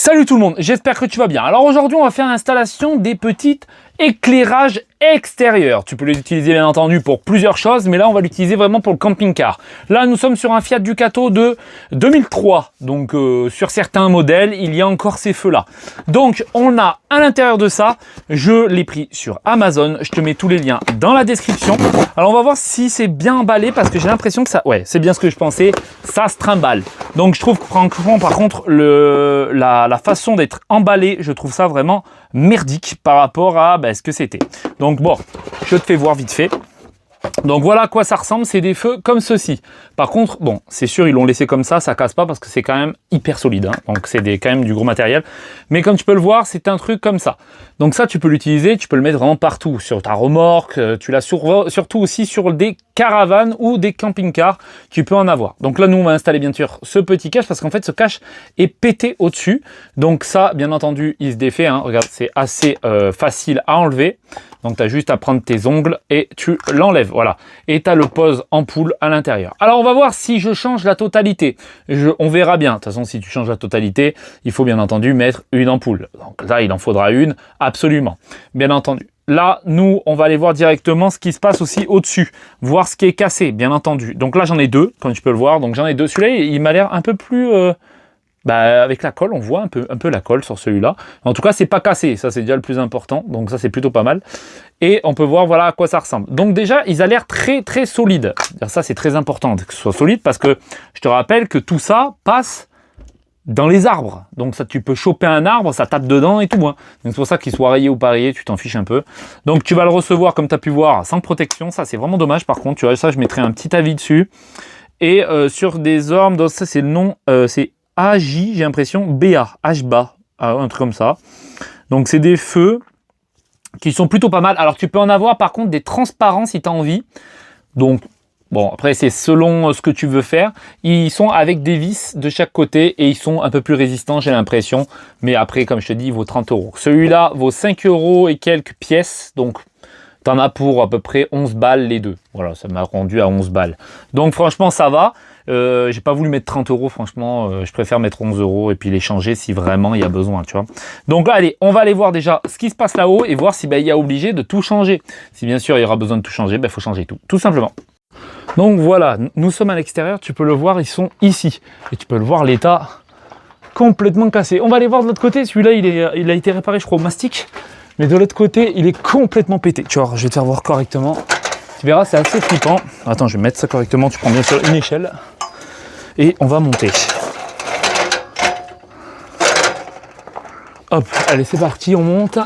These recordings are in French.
Salut tout le monde, j'espère que tu vas bien. Alors aujourd'hui on va faire l'installation des petites éclairages extérieurs. Tu peux les utiliser bien entendu pour plusieurs choses, mais là on va l'utiliser vraiment pour le camping-car. Là nous sommes sur un Fiat Ducato de 2003, donc sur certains modèles il y a encore ces feux là. Donc on a à l'intérieur de ça, je l'ai pris sur Amazon, je te mets tous les liens dans la description. Alors on va voir si c'est bien emballé parce que j'ai l'impression que ça, ouais c'est bien ce que je pensais, ça se trimballe. Donc je trouve que franchement par contre la façon d'être emballé, je trouve ça vraiment merdique par rapport à ce que c'était. Donc bon, je te fais voir vite fait. Donc voilà à quoi ça ressemble, c'est des feux comme ceci. Par contre, bon, c'est sûr, ils l'ont laissé comme ça casse pas parce que c'est quand même hyper solide. Hein. Donc c'est quand même du gros matériel. Mais comme tu peux le voir, c'est un truc comme ça. Donc ça, tu peux l'utiliser, tu peux le mettre vraiment partout. Sur ta remorque, tu l'as surtout aussi sur des caravanes ou des camping-cars, tu peux en avoir. Donc là, nous, on va installer bien sûr ce petit cache parce qu'en fait, ce cache est pété au-dessus. Donc ça, bien entendu, il se défait. Hein. Regarde, c'est assez facile à enlever. Donc, tu as juste à prendre tes ongles et tu l'enlèves. Voilà. Et tu as le pose ampoule à l'intérieur. Alors, on va voir si je change la totalité. On verra bien. De toute façon, si tu changes la totalité, il faut bien entendu mettre une ampoule. Donc là, il en faudra une, absolument. Bien entendu. Là, nous, on va aller voir directement ce qui se passe aussi au-dessus. Voir ce qui est cassé, bien entendu. Donc là, j'en ai deux, comme tu peux le voir. Donc, j'en ai deux. Celui-là, il m'a l'air un peu plus... avec la colle, on voit un peu la colle sur celui-là. En tout cas, c'est pas cassé, ça c'est déjà le plus important. Donc ça c'est plutôt pas mal. Et on peut voir voilà à quoi ça ressemble. Donc déjà, ils ont l'air très très solides. Ça c'est très important que ce soit solide parce que je te rappelle que tout ça passe dans les arbres. Donc ça, tu peux choper un arbre, ça tape dedans et tout. Hein. Donc c'est pour ça qu'il soit rayé ou pas rayé, tu t'en fiches un peu. Donc tu vas le recevoir comme tu as pu voir sans protection. Ça c'est vraiment dommage par contre. Tu vois ça, je mettrai un petit avis dessus. Et sur des ormes, donc ça c'est le nom, c'est AJ, j'ai l'impression, BA, HBA, un truc comme ça. Donc c'est des feux qui sont plutôt pas mal. Alors tu peux en avoir par contre des transparents si tu as envie. Donc bon, après c'est selon ce que tu veux faire. Ils sont avec des vis de chaque côté et ils sont un peu plus résistants, j'ai l'impression. Mais après, comme je te dis, il vaut 30 €. Celui-là vaut 5 € et quelques pièces. Donc t'en as pour à peu près 11 balles les deux. Voilà, ça m'a rendu à 11 balles. Donc franchement, ça va. J'ai pas voulu mettre 30 €, franchement, je préfère mettre 11 € et puis les changer si vraiment il y a besoin, tu vois. Donc allez, on va aller voir déjà ce qui se passe là-haut et voir si il y a obligé de tout changer. Si bien sûr il y aura besoin de tout changer, il faut changer tout simplement. Donc voilà, nous sommes à l'extérieur, tu peux le voir, ils sont ici. Et tu peux le voir, l'état complètement cassé. On va aller voir de l'autre côté, celui-là il a été réparé je crois au mastic. Mais de l'autre côté, il est complètement pété. Tu vois, je vais te faire voir correctement. Tu verras, c'est assez flippant. Attends, je vais mettre ça correctement. Tu prends bien sûr une échelle. Et on va monter. Hop, allez, c'est parti, on monte.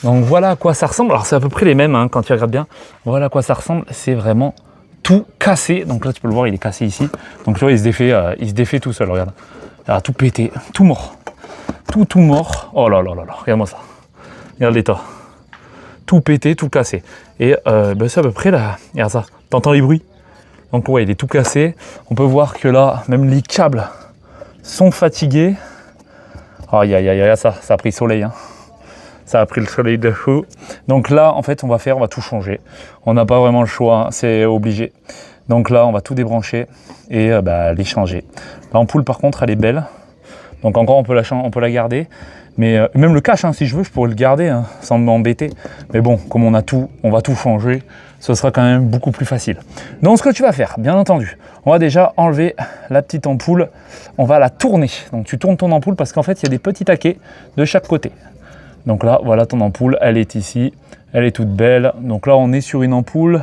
Donc voilà à quoi ça ressemble. Alors c'est à peu près les mêmes, hein, quand tu regardes bien. Voilà à quoi ça ressemble. C'est vraiment tout cassé. Donc là, tu peux le voir, il est cassé ici. Donc tu vois, il se défait tout seul, regarde. Alors, tout pété, tout mort. Tout mort. Oh là là là là, regarde-moi ça. Regarde l'état. Tout pété, tout cassé. Et c'est à peu près là. Regarde ça. T'entends les bruits? Donc ouais, il est tout cassé. On peut voir que là, même les câbles sont fatigués. Aïe aïe aïe, ça a pris le soleil. Hein. Ça a pris le soleil de fou. Donc là, en fait, on va tout changer. On n'a pas vraiment le choix, hein, c'est obligé. Donc là, on va tout débrancher et les changer. L'ampoule, par contre, elle est belle. Donc encore, on peut la garder. Mais même le cache, hein, si je veux, je pourrais le garder hein, sans m'embêter. Mais bon, comme on va tout changer, ce sera quand même beaucoup plus facile. Donc ce que tu vas faire, bien entendu, on va déjà enlever la petite ampoule. On va la tourner. Donc tu tournes ton ampoule parce qu'en fait, il y a des petits taquets de chaque côté. Donc là, voilà ton ampoule, elle est ici. Elle est toute belle. Donc là, on est sur une ampoule.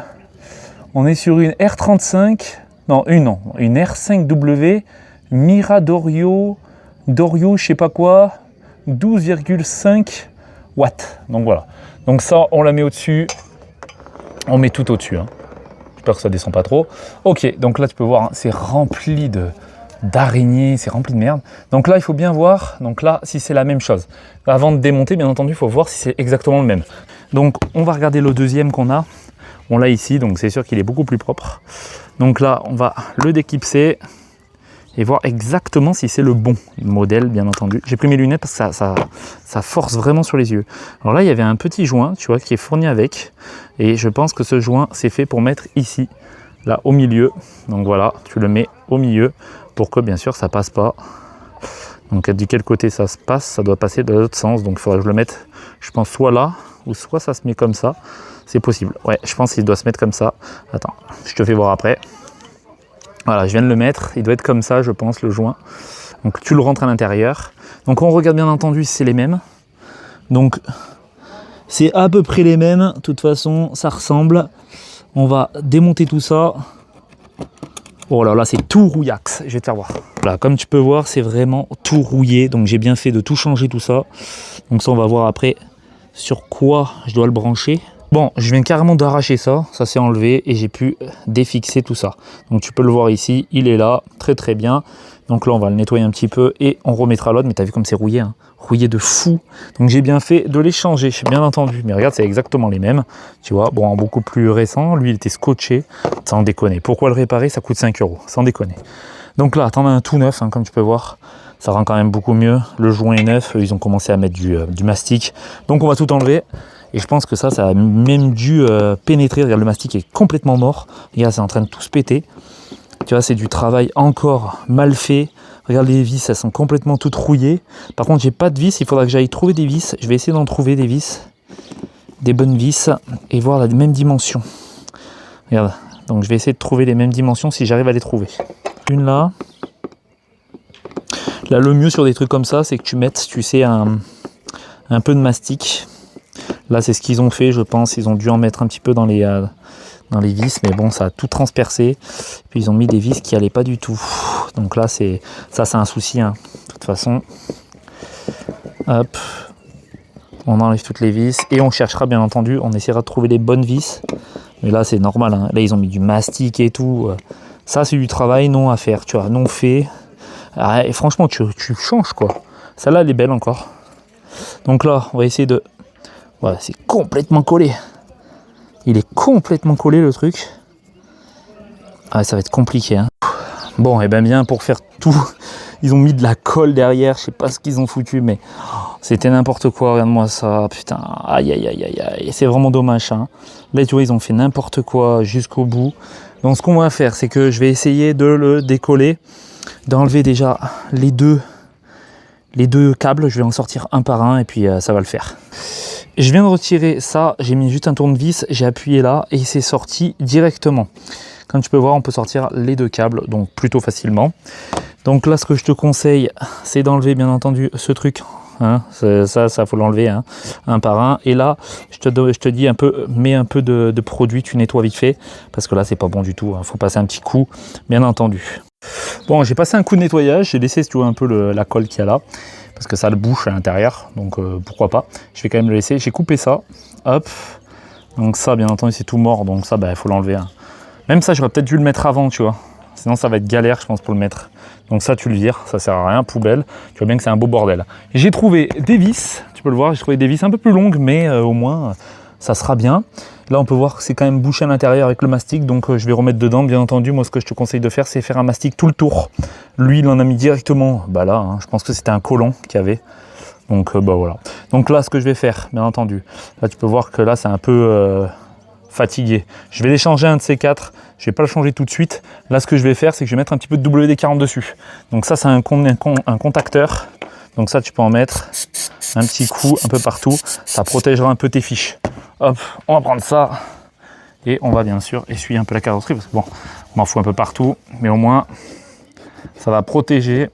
On est sur une R35. Non, une R5W Miradorio, je sais pas quoi. 12,5 watts. Donc voilà. Donc ça, on la met au-dessus. On met tout au-dessus. Hein. J'espère que ça descend pas trop. Ok, donc là, tu peux voir, hein, c'est rempli d'araignées, c'est rempli de merde. Donc là, il faut bien voir, donc là, si c'est la même chose. Avant de démonter, bien entendu, il faut voir si c'est exactement le même. Donc, on va regarder le deuxième qu'on a. On l'a ici, donc c'est sûr qu'il est beaucoup plus propre. Donc là, on va le déclipser et voir exactement si c'est le bon modèle, bien entendu. J'ai pris mes lunettes parce que ça force vraiment sur les yeux. Alors là, il y avait un petit joint, tu vois, qui est fourni avec. Et je pense que ce joint, c'est fait pour mettre ici, là, au milieu. Donc voilà, tu le mets au milieu pour que, bien sûr, ça passe pas. Donc de quel côté ça se passe, ça doit passer de l'autre sens. Donc il faudrait que je le mette, je pense, soit là, ou soit ça se met comme ça. C'est possible. Ouais, je pense qu'il doit se mettre comme ça. Attends, je te fais voir après. Voilà, je viens de le mettre. Il doit être comme ça, je pense, le joint. Donc tu le rentres à l'intérieur. Donc on regarde bien entendu si c'est les mêmes. Donc c'est à peu près les mêmes. De toute façon, ça ressemble. On va démonter tout ça. Oh là là, c'est tout rouillax. Je vais te faire voir. Voilà, comme tu peux voir, c'est vraiment tout rouillé. Donc j'ai bien fait de tout changer tout ça. Donc ça, on va voir après sur quoi je dois le brancher. Bon, je viens carrément d'arracher ça. Ça s'est enlevé et j'ai pu défixer tout ça. Donc tu peux le voir ici. Il est là. Très très bien. Donc là, on va le nettoyer un petit peu et on remettra l'autre. Mais tu as vu comme c'est rouillé, hein, rouillé de fou. Donc j'ai bien fait de les changer, bien entendu. Mais regarde, c'est exactement les mêmes. Tu vois, bon, beaucoup plus récent. Lui, il était scotché. Sans déconner. Pourquoi le réparer? Ça coûte 5 €. Sans déconner. Donc là, t'en as un tout neuf, hein, comme tu peux voir. Ça rend quand même beaucoup mieux. Le joint est neuf. Ils ont commencé à mettre du mastic. Donc on va tout enlever. Et je pense que ça a même dû pénétrer. Regarde, le mastic est complètement mort. Regarde, c'est en train de tout se péter. Tu vois, c'est du travail encore mal fait. Regarde, les vis, elles sont complètement toutes rouillées. Par contre, j'ai pas de vis. Il faudra que j'aille trouver des vis. Je vais essayer d'en trouver des vis. Des bonnes vis. Et voir la même dimension. Regarde. Donc, je vais essayer de trouver les mêmes dimensions si j'arrive à les trouver. Une là. Là, le mieux sur des trucs comme ça, c'est que tu mettes, tu sais, un peu de mastic. Là, c'est ce qu'ils ont fait, je pense. Ils ont dû en mettre un petit peu dans les vis, mais bon, ça a tout transpercé. Puis ils ont mis des vis qui n'allaient pas du tout. Donc là, c'est un souci, hein. De toute façon, hop, on enlève toutes les vis et on cherchera, bien entendu, on essaiera de trouver les bonnes vis. Mais là, c'est normal, hein. Là, ils ont mis du mastic et tout. Ça, c'est du travail non à faire, tu vois, non fait. Ah, et franchement, tu changes, quoi. Celle-là, elle est belle encore. Donc là, on va essayer de... Voilà, c'est complètement collé. Il est complètement collé, le truc. Ah, ça va être compliqué, hein. Bon, et bien pour faire tout, ils ont mis de la colle derrière. Je sais pas ce qu'ils ont foutu, mais c'était n'importe quoi. Regarde-moi ça, putain. Aïe, aïe, aïe, aïe, aïe. C'est vraiment dommage, hein. Là, tu vois, ils ont fait n'importe quoi jusqu'au bout. Donc, ce qu'on va faire, c'est que je vais essayer de le décoller, d'enlever déjà les deux câbles. Je vais en sortir un par un et puis ça va le faire. Je viens de retirer ça, j'ai mis juste un tournevis, j'ai appuyé là et c'est sorti directement. Comme tu peux voir, on peut sortir les deux câbles, donc plutôt facilement. Donc là, ce que je te conseille, c'est d'enlever bien entendu ce truc. Hein, ça faut l'enlever, hein, un par un. Et là, je te dis un peu, mets un peu de produit, tu nettoies vite fait, parce que là, c'est pas bon du tout. Hein, faut passer un petit coup, bien entendu. Bon, j'ai passé un coup de nettoyage, j'ai laissé, si tu vois, un peu la colle qu'il y a là. Parce que ça le bouche à l'intérieur, donc pourquoi pas. Je vais quand même le laisser. J'ai coupé ça, hop. Donc ça, bien entendu, c'est tout mort, donc ça, il faut l'enlever. Hein. Même ça, j'aurais peut-être dû le mettre avant, tu vois. Sinon, ça va être galère, je pense, pour le mettre. Donc ça, tu le vires, ça sert à rien, poubelle. Tu vois bien que c'est un beau bordel. J'ai trouvé des vis, tu peux le voir, j'ai trouvé des vis un peu plus longues, mais au moins, ça sera bien. Là, on peut voir que c'est quand même bouché à l'intérieur avec le mastic, donc je vais remettre dedans. Bien entendu, moi, ce que je te conseille de faire, c'est faire un mastic tout le tour. Lui, il en a mis directement, là, hein, je pense que c'était un collant qu'il y avait. Donc, voilà. Donc là, ce que je vais faire, bien entendu, là, tu peux voir que là, c'est un peu fatigué. Je vais les changer un de ces quatre. Je vais pas le changer tout de suite. Là, ce que je vais faire, c'est que je vais mettre un petit peu de WD-40 dessus. Donc ça, c'est un contacteur. Donc ça, tu peux en mettre un petit coup un peu partout. Ça protégera un peu tes fiches. Hop, on va prendre ça. Et on va bien sûr essuyer un peu la carrosserie. Parce que bon, on m'en fout un peu partout. Mais au moins, ça va protéger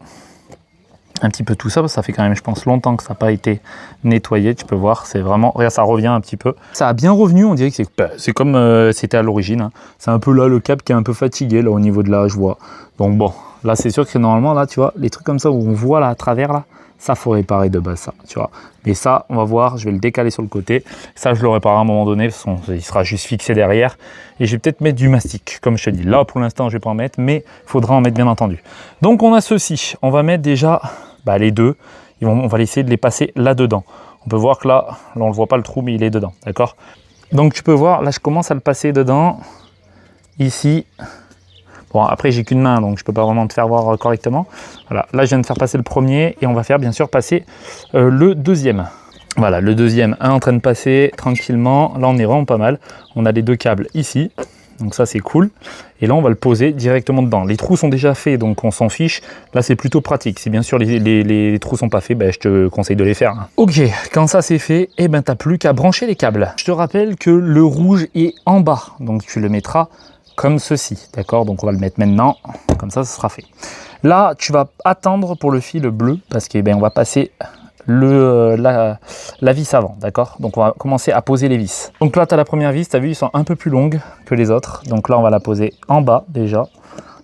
un petit peu tout ça. Parce que ça fait quand même, je pense, longtemps que ça n'a pas été nettoyé. Tu peux voir, c'est vraiment... Regarde, ça revient un petit peu. Ça a bien revenu. On dirait que c'est comme c'était à l'origine. Hein. C'est un peu là le câble qui est un peu fatigué là au niveau de là, je vois. Donc bon, là c'est sûr que normalement, là, tu vois, les trucs comme ça où on voit là à travers là, ça faut réparer de base, ça, tu vois. Mais ça, on va voir, je vais le décaler sur le côté. Ça, je le réparerai à un moment donné, de toute façon, il sera juste fixé derrière. Et je vais peut-être mettre du mastic, comme je te dis. Là, pour l'instant, je ne vais pas en mettre, mais il faudra en mettre, bien entendu. Donc, on a ceci. On va mettre déjà les deux. On va essayer de les passer là-dedans. On peut voir que là, on ne voit pas le trou, mais il est dedans, d'accord? Donc, tu peux voir, là, je commence à le passer dedans. Ici. Bon, après, j'ai qu'une main, donc je ne peux pas vraiment te faire voir correctement. Voilà, là, je viens de faire passer le premier et on va faire, bien sûr, passer le deuxième. Voilà, le deuxième est en train de passer tranquillement. Là, on est vraiment pas mal. On a les deux câbles ici, Donc ça c'est cool. Et là on va le poser directement dedans. Les trous sont déjà faits, donc on s'en fiche. Là c'est plutôt pratique. Si bien sûr les trous sont pas faits, ben, je te conseille de les faire. Ok, quand ça c'est fait, eh ben t'as plus qu'à brancher les câbles. Je te rappelle que le rouge est en bas, donc tu le mettras comme ceci, d'accord? Donc on va le mettre maintenant, comme ça sera fait. Là tu vas attendre pour le fil bleu, parce que ben, on va passer la vis avant, d'accord? Donc on va commencer à poser les vis. Donc là tu as la première vis, tu as vu, ils sont un peu plus longues que les autres. Donc là on va la poser en bas déjà.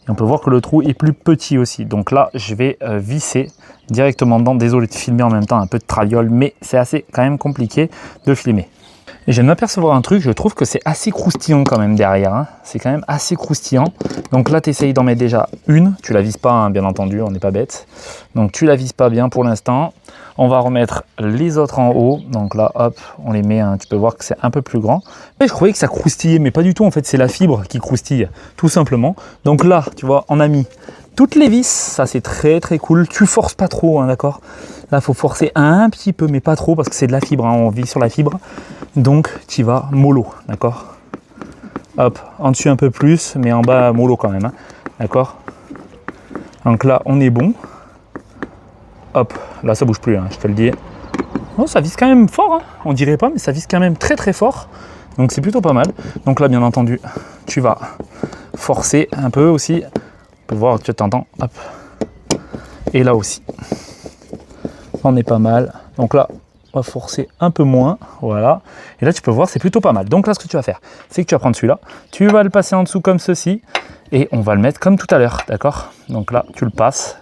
Et on peut voir que le trou est plus petit aussi. Donc là je vais visser directement dedans. Désolé de filmer en même temps un peu de traviole, mais c'est assez quand même compliqué de filmer. Et je viens de m'apercevoir un truc, je trouve que c'est assez croustillant quand même derrière, hein. C'est quand même assez croustillant. Donc là tu essayes d'en mettre déjà une, tu la vises pas hein, bien entendu, on n'est pas bête. Donc tu la vises pas bien pour l'instant. On va remettre les autres en haut, donc là hop, on les met, hein. Tu peux voir que c'est un peu plus grand. Et je croyais que ça croustillait, mais pas du tout en fait, c'est la fibre qui croustille, tout simplement. Donc là, tu vois, on a mis toutes les vis, ça c'est très très cool. Tu forces pas trop, hein, d'accord? Là, il faut forcer un petit peu, mais pas trop, parce que c'est de la fibre, hein, on vit sur la fibre. Donc, tu vas mollo, d'accord? Hop, en dessus un peu plus, mais en bas mollo quand même, hein, d'accord? Donc là, on est bon. Hop, là, ça bouge plus, hein, je te le dis. Oh, ça vise quand même fort, hein, on dirait pas, mais ça vise quand même très très fort. Donc, c'est plutôt pas mal. Donc là, bien entendu, tu vas forcer un peu aussi. On peut voir, tu t'entends, hop. Et là aussi. On est pas mal. Donc là, on va forcer un peu moins. Voilà. Et là, tu peux voir, c'est plutôt pas mal. Donc là, ce que tu vas faire, c'est que tu vas prendre celui-là. Tu vas le passer en dessous comme ceci. Et on va le mettre comme tout à l'heure. D'accord? Donc là, tu le passes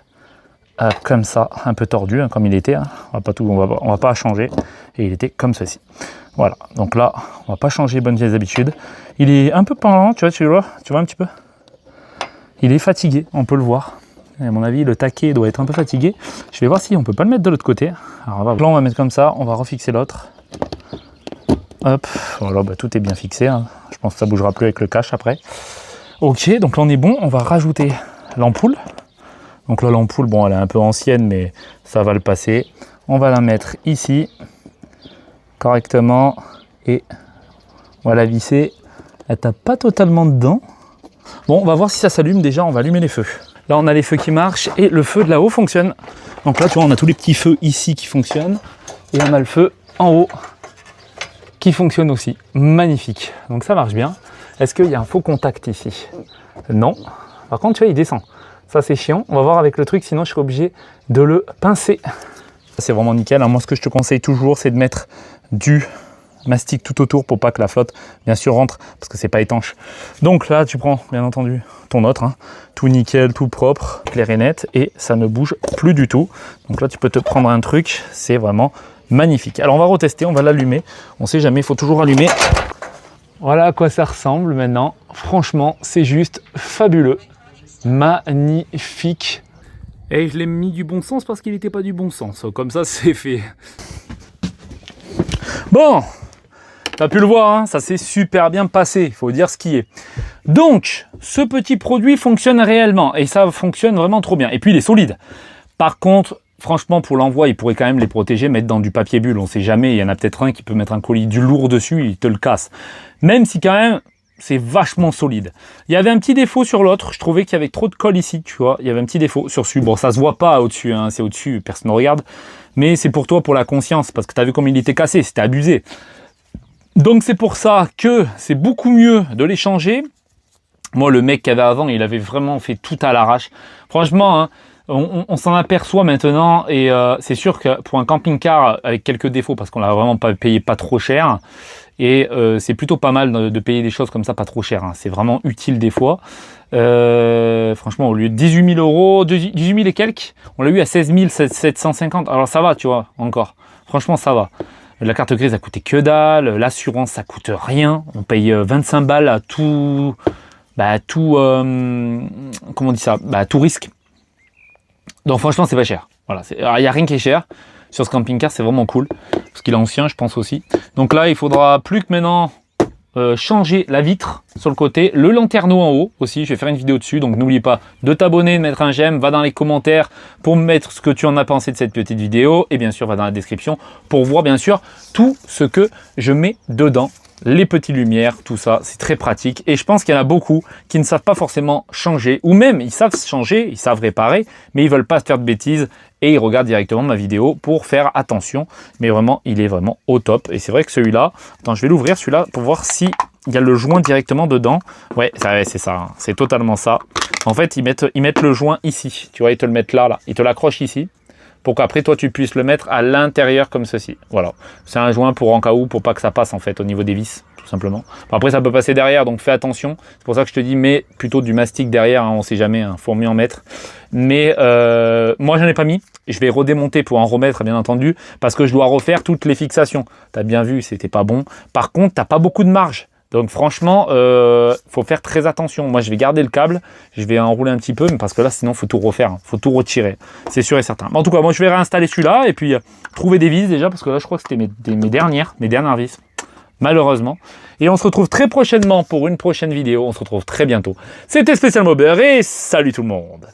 comme ça, un peu tordu, hein, comme il était. Hein. On va pas changer. Et il était comme ceci. Voilà. Donc là, on va pas changer bonnes vieilles habitudes. Il est un peu pendant, tu vois un petit peu. Il est fatigué, on peut le voir. Et à mon avis, le taquet doit être un peu fatigué. Je vais voir si on peut pas le mettre de l'autre côté. Alors là, on va mettre comme ça, on va refixer l'autre. Hop, voilà, bah, tout est bien fixé. Hein. Je pense que ça bougera plus avec le cache après. Ok, donc là on est bon. On va rajouter l'ampoule. Donc là, l'ampoule, bon, elle est un peu ancienne, mais ça va le passer. On va la mettre ici, correctement. Et on va la visser. Elle tape pas totalement dedans. Bon, on va voir si ça s'allume. Déjà, on va allumer les feux. Là, on a les feux qui marchent et le feu de là-haut fonctionne. Donc là, tu vois, on a tous les petits feux ici qui fonctionnent. Et on a le feu en haut qui fonctionne aussi. Magnifique. Donc ça marche bien. Est-ce qu'il y a un faux contact ici? Non. Par contre, tu vois, il descend. Ça, c'est chiant. On va voir avec le truc, sinon je serai obligé de le pincer. C'est vraiment nickel. Alors, moi, ce que je te conseille toujours, c'est de mettre du mastic tout autour pour pas que la flotte bien sûr rentre parce que c'est pas étanche. Donc là tu prends bien entendu ton autre, hein, tout nickel, tout propre, clair et net, et ça ne bouge plus du tout. Donc là tu peux te prendre un truc, c'est vraiment magnifique. Alors on va retester, on va l'allumer, on sait jamais, il faut toujours allumer. Voilà à quoi ça ressemble maintenant. Franchement c'est juste fabuleux, magnifique. Et je l'ai mis du bon sens parce qu'il n'était pas du bon sens, comme ça c'est fait. Bon, tu as pu le voir, hein, ça s'est super bien passé, il faut dire ce qui est. Donc, ce petit produit fonctionne réellement et ça fonctionne vraiment trop bien. Et puis, il est solide. Par contre, franchement, pour l'envoi, il pourrait quand même les protéger, mettre dans du papier bulle. On ne sait jamais, il y en a peut-être un qui peut mettre un colis du lourd dessus, il te le casse. Même si quand même, c'est vachement solide. Il y avait un petit défaut sur l'autre, je trouvais qu'il y avait trop de colle ici, tu vois. Il y avait un petit défaut sur celui. Bon, ça se voit pas au-dessus, hein, c'est au-dessus, personne ne regarde. Mais c'est pour toi, pour la conscience, parce que tu as vu comme il était cassé, c'était abusé. Donc c'est pour ça que c'est beaucoup mieux de les changer. Moi, le mec qu'il y avait avant, il avait vraiment fait tout à l'arrache. Franchement, hein, on s'en aperçoit maintenant. Et c'est sûr que pour un camping-car avec quelques défauts, parce qu'on l'a vraiment pas payé pas trop cher, et c'est plutôt pas mal de payer des choses comme ça pas trop cher. Hein. C'est vraiment utile des fois. Franchement, au lieu de 18 000 euros, 18 000 et quelques, on l'a eu à 16 750. Alors ça va, tu vois, encore. Franchement, ça va. La carte grise, ça coûtait que dalle. L'assurance, ça coûte rien. On paye 25 balles à tout... comment on dit ça? Tout risque. Donc franchement, c'est pas cher. Voilà, il n'y a rien qui est cher. Sur ce camping-car, c'est vraiment cool. Parce qu'il est ancien, je pense aussi. Donc là, il faudra plus que maintenant changer la vitre sur le côté. Le lanterneau en haut aussi, je vais faire une vidéo dessus. Donc n'oublie pas de t'abonner, de mettre un j'aime. Va dans les commentaires pour me mettre ce que tu en as pensé de cette petite vidéo. Et bien sûr, va dans la description pour voir bien sûr tout ce que je mets dedans. les petites lumières, tout ça, c'est très pratique. Et je pense qu'il y en a beaucoup qui ne savent pas forcément changer, ou même ils savent changer, ils savent réparer, mais ils veulent pas se faire de bêtises et ils regardent directement ma vidéo pour faire attention. Mais vraiment, il est vraiment au top. Et c'est vrai que celui-là, attends, je vais l'ouvrir celui-là pour voir si il y a le joint directement dedans. Ouais, c'est ça, hein, c'est totalement ça. En fait, ils mettent le joint ici. Tu vois, ils te le mettent là. Ils te l'accrochent ici, pour qu'après toi tu puisses le mettre à l'intérieur comme ceci. Voilà, c'est un joint pour en cas où, pour pas que ça passe en fait au niveau des vis, tout simplement. Bon, après ça peut passer derrière, donc fais attention. C'est pour ça que je te dis, mets plutôt du mastic derrière, hein, on sait jamais, hein, faut mieux en mettre. Mais moi j'en ai pas mis, je vais redémonter pour en remettre bien entendu, parce que je dois refaire toutes les fixations. T'as bien vu, c'était pas bon. Par contre, t'as pas beaucoup de marge. Donc franchement, faut faire très attention. Moi, je vais garder le câble, je vais enrouler un petit peu, mais parce que là, sinon, faut tout refaire, hein. Faut tout retirer. C'est sûr et certain. Mais en tout cas, moi, je vais réinstaller celui-là et puis trouver des vis déjà, parce que là, je crois que c'était mes dernières vis, malheureusement. Et on se retrouve très prochainement pour une prochaine vidéo. On se retrouve très bientôt. C'était Spécial Mobber et salut tout le monde.